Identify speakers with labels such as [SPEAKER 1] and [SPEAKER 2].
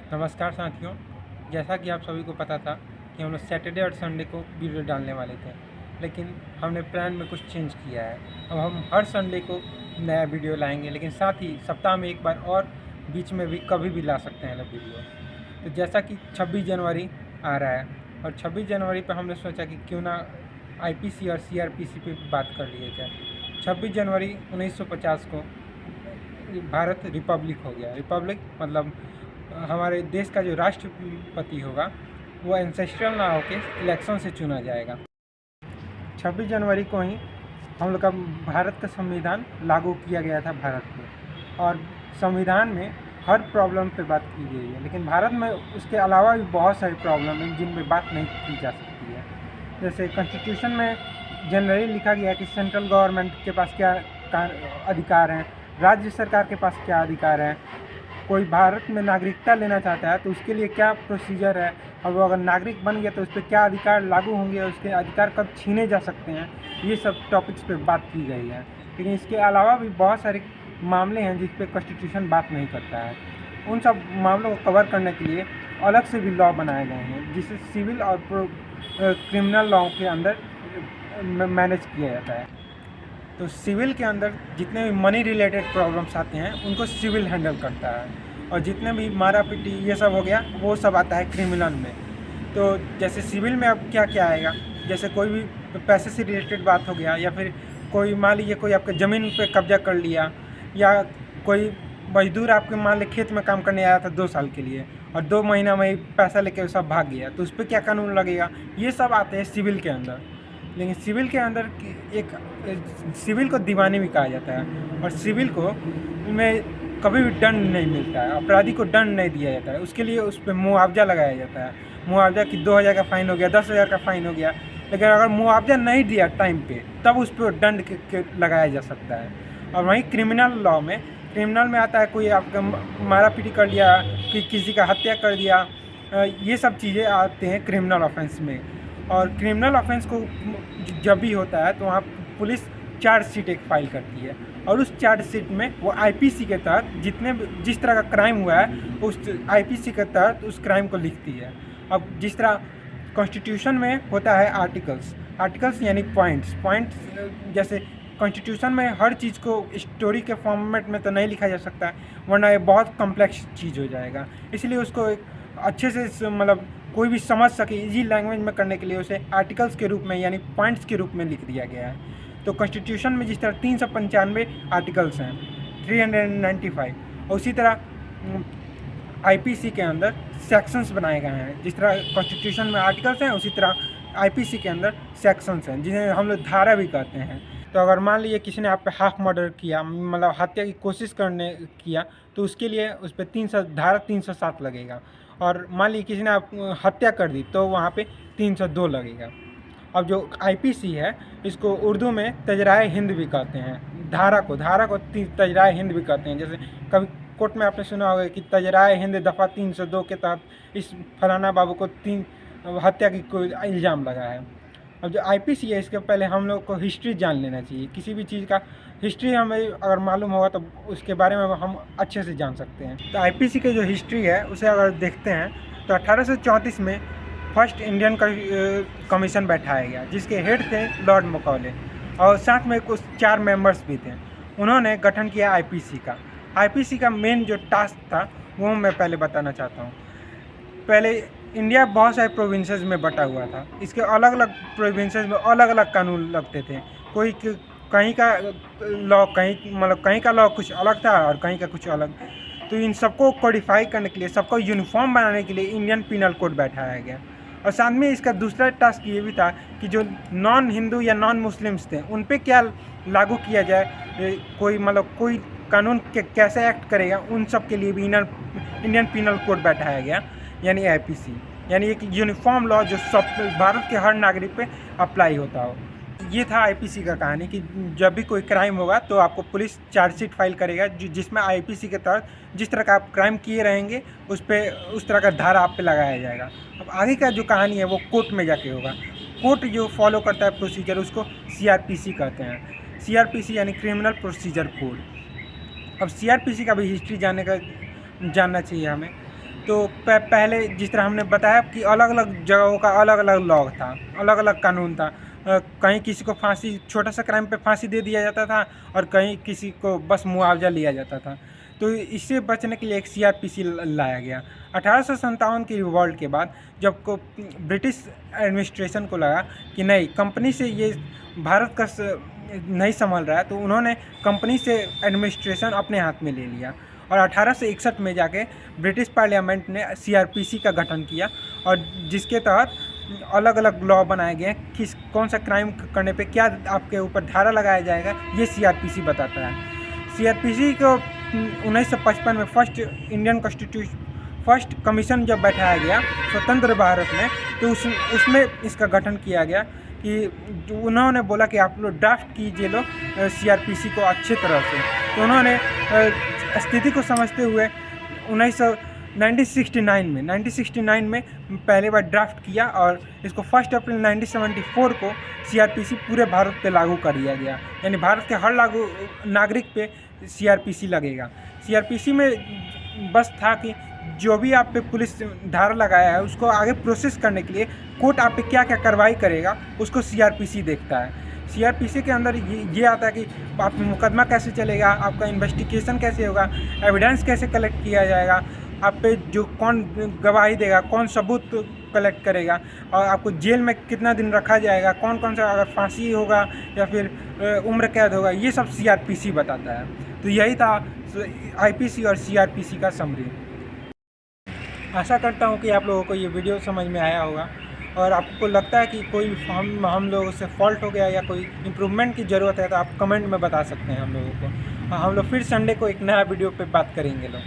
[SPEAKER 1] नमस्कार साथियों। जैसा कि आप सभी को पता था कि हम लोग सैटरडे और संडे को वीडियो डालने वाले थे, लेकिन हमने प्लान में कुछ चेंज किया है। अब हम हर संडे को नया वीडियो लाएंगे, लेकिन साथ ही सप्ताह में एक बार और बीच में भी कभी भी ला सकते हैं लोग वीडियो। तो जैसा कि 26 जनवरी आ रहा है और 26 जनवरी पर हमने सोचा कि क्यों ना आईपीसी और सीआरपीसी पे बात कर लिए जाए। 26 जनवरी 1950 को भारत रिपब्लिक हो गया। रिपब्लिक मतलब हमारे देश का जो राष्ट्रपति होगा वो एंसेस्ट्रल ना होके इलेक्शन से चुना जाएगा। 26 जनवरी को ही हम लोग का भारत का संविधान लागू किया गया था भारत में, और संविधान में हर प्रॉब्लम पे बात की गई है। लेकिन भारत में उसके अलावा भी बहुत सारी प्रॉब्लम हैं जिन पे बात नहीं की जा सकती है। जैसे कॉन्स्टिट्यूशन में जनरली लिखा गया है कि सेंट्रल गवर्नमेंट के पास क्या अधिकार हैं, राज्य सरकार के पास क्या अधिकार हैं, कोई भारत में नागरिकता लेना चाहता है तो उसके लिए क्या प्रोसीजर है, और वो अगर नागरिक बन गया तो उस पर क्या अधिकार लागू होंगे, उसके अधिकार कब छीने जा सकते हैं। ये सब टॉपिक्स पे बात की गई है। लेकिन इसके अलावा भी बहुत सारे मामले हैं जिस पे कॉन्स्टिट्यूशन बात नहीं करता है। उन सब मामलों को कवर करने के लिए अलग से भी लॉ बनाए गए हैं, जिसे सिविल और क्रिमिनल लॉ के अंदर मैनेज किया जाता है। तो सिविल के अंदर जितने भी मनी रिलेटेड प्रॉब्लम्स आते हैं उनको सिविल हैंडल करता है, और जितने भी मारा पीटी ये सब हो गया वो सब आता है क्रिमिनल में। तो जैसे सिविल में अब क्या क्या आएगा, जैसे कोई भी पैसे से रिलेटेड बात हो गया, या फिर कोई मान लीजिए कोई आपके ज़मीन पे कब्जा कर लिया, या कोई मजदूर आपके मान लीजिए खेत में काम करने आया था 2 साल के लिए और 2 महीना में ही पैसा लेके सब भाग गया, तो उस पर क्या कानून लगेगा, ये सब आते हैं सिविल के अंदर। लेकिन सिविल के अंदर एक सिविल को दीवानी भी कहा जाता है, और सिविल को में कभी भी दंड नहीं मिलता है, अपराधी को दंड नहीं दिया जाता है। उसके लिए उस पर मुआवजा लगाया जाता है। मुआवजा कि 2000 का फ़ाइन हो गया, 10,000 का फ़ाइन हो गया। लेकिन अगर मुआवजा नहीं दिया टाइम पे तब उस पर दंड के लगाया जा सकता है। और वहीं क्रिमिनल लॉ में, क्रिमिनल में आता है कोई आपका मारा पीटी कर लिया, कि किसी का हत्या कर दिया, ये सब चीज़ें आते हैं क्रिमिनल ऑफेंस में। और क्रिमिनल ऑफेंस को जब भी होता है तो वहाँ पुलिस चार्जशीट एक फाइल करती है, और उस चार्जशीट में वो आईपीसी के तहत जिस तरह का क्राइम हुआ है उस आईपीसी के तहत उस क्राइम को लिखती है। अब जिस तरह कॉन्स्टिट्यूशन में होता है आर्टिकल्स यानी पॉइंट्स, जैसे कॉन्स्टिट्यूशन में हर चीज़ को स्टोरी के फॉर्मेट में तो नहीं लिखा जा सकता, वरना ये बहुत कॉम्प्लेक्स चीज़ हो जाएगा। इसलिए उसको एक अच्छे से मतलब कोई भी समझ सके इजी लैंग्वेज में करने के लिए उसे आर्टिकल्स के रूप में यानी पॉइंट्स के रूप में लिख दिया गया है। तो कॉन्स्टिट्यूशन में जिस तरह 395 आर्टिकल्स हैं, 395, और उसी तरह आईपीसी के अंदर सेक्शंस बनाए गए हैं। जिस तरह कॉन्स्टिट्यूशन में आर्टिकल्स हैं उसी तरह आईपीसी के अंदर सेक्शंस हैं, जिन्हें हम लोग धारा भी कहते हैं। तो अगर मान लीजिए किसी ने आप पे हाफ मर्डर किया, मतलब हत्या की कोशिश करने किया, तो उसके लिए उस पर 307 लगेगा। और मान लीजिए किसी ने आप हत्या कर दी तो वहाँ पे 302 लगेगा। अब जो आईपीसी है इसको उर्दू में तजराए हिंद भी कहते हैं। धारा को तजराए हिंद भी कहते हैं। जैसे कभी कोर्ट में आपने सुना होगा कि तजराए हिंद दफ़ा 302 के तहत इस फलाना बाबू को हत्या की कोई इल्ज़ाम लगा है। अब जो आईपीसी है इसके पहले हम लोग को हिस्ट्री जान लेना चाहिए। किसी भी चीज़ का हिस्ट्री हमें अगर मालूम होगा तो उसके बारे में हम अच्छे से जान सकते हैं। तो आईपीसी की जो हिस्ट्री है उसे अगर देखते हैं तो 1834 में फर्स्ट इंडियन कमीशन बैठाया गया, जिसके हेड थे लॉर्ड मकौले, और साथ में कुछ 4 मेंबर्स भी थे। उन्होंने गठन किया आईपीसी का। आईपीसी का मेन जो टास्क था वो मैं पहले बताना चाहता हूँ। पहले इंडिया बहुत सारे प्रोविंसेस में बटा हुआ था। इसके अलग अलग प्रोविंसेस में अलग अलग कानून लगते थे। कोई कहीं का लॉ कहीं का लॉ कुछ अलग था और कहीं का कुछ अलग। तो इन सबको कोडिफाई करने के लिए, सबको यूनिफॉर्म बनाने के लिए इंडियन पिनल कोड बैठाया गया। और साथ में इसका दूसरा टास्क ये भी था कि जो नॉन हिंदू या नॉन मुस्लिम्स थे उन पे क्या लागू किया जाए, कोई कानून कैसे एक्ट करेगा, उन सब के लिए भी इंडियन पिनल कोड बैठाया गया, यानी आईपीसी, यानी एक यूनिफॉर्म लॉ जो सब भारत के हर नागरिक पे अप्लाई होता हो। ये था आईपीसी का कहानी कि जब भी कोई क्राइम होगा तो आपको पुलिस चार्जशीट फाइल करेगा, जिसमें आईपीसी के तहत जिस तरह का आप क्राइम किए रहेंगे उस तरह का धारा आप पे लगाया जाएगा। अब आगे का जो कहानी है वो कोर्ट में जाके होगा। कोर्ट जो फॉलो करता है प्रोसीजर उसको सीआरपीसी कहते हैं। सीआरपीसी यानी क्रिमिनल प्रोसीजर कोड। अब सीआरपीसी का भी हिस्ट्री जानना चाहिए हमें। तो पहले जिस तरह हमने बताया कि अलग अलग जगहों का अलग अलग लॉ था, अलग अलग कानून था। कहीं किसी को फांसी, छोटा सा क्राइम पे फांसी दे दिया जाता था और कहीं किसी को बस मुआवजा लिया जाता था। तो इससे बचने के लिए एक सीआरपीसी लाया गया 1857 की रिवॉल्ट के बाद, जब को ब्रिटिश एडमिनिस्ट्रेशन को लगा कि नहीं, कंपनी से ये भारत का नहीं संभल रहा है, तो उन्होंने कंपनी से एडमिनिस्ट्रेशन अपने हाथ में ले लिया और 1861 में जाके ब्रिटिश पार्लियामेंट ने सीआरपीसी का गठन किया और जिसके तहत अलग अलग लॉ बनाए गए हैं। किस कौन सा क्राइम करने पे क्या आपके ऊपर धारा लगाया जाएगा, ये सीआरपीसी बताता है। सीआरपीसी को 1955 में फर्स्ट कमीशन जब बैठाया गया स्वतंत्र भारत में, तो उसमें इसका गठन किया गया कि उन्होंने बोला कि आप लोग ड्राफ्ट कीजिए लोग सीआरपीसी को अच्छी तरह से। तो उन्होंने स्थिति को समझते हुए 1969 में पहली बार ड्राफ्ट किया और इसको 1 अप्रैल 1974 को सीआरपीसी पूरे भारत पे लागू कर दिया गया। यानी भारत के हर नागरिक पे सीआरपीसी लगेगा। सीआरपीसी में बस था कि जो भी आप पे पुलिस धारा लगाया है उसको आगे प्रोसेस करने के लिए कोर्ट आप पे क्या क्या कार्रवाई करेगा उसको सीआरपीसी देखता है। सीआरपीसी के अंदर ये आता है कि आप मुकदमा कैसे चलेगा, आपका इन्वेस्टिगेशन कैसे होगा, एविडेंस कैसे कलेक्ट किया जाएगा, आप पे जो कौन गवाही देगा, कौन सबूत कलेक्ट करेगा और आपको जेल में कितना दिन रखा जाएगा, कौन कौन सा अगर फांसी होगा या फिर उम्र कैद होगा, ये सब सीआरपीसी बताता है। तो यही था आईपीसी और सीआरपीसी का समरी। आशा करता हूँ कि आप लोगों को ये वीडियो समझ में आया होगा और आपको लगता है कि कोई हम लोगों से फॉल्ट हो गया या कोई इम्प्रूवमेंट की ज़रूरत है तो आप कमेंट में बता सकते हैं हम लोगों को। हम लोग फिर संडे को एक नया वीडियो पे बात करेंगे लोग।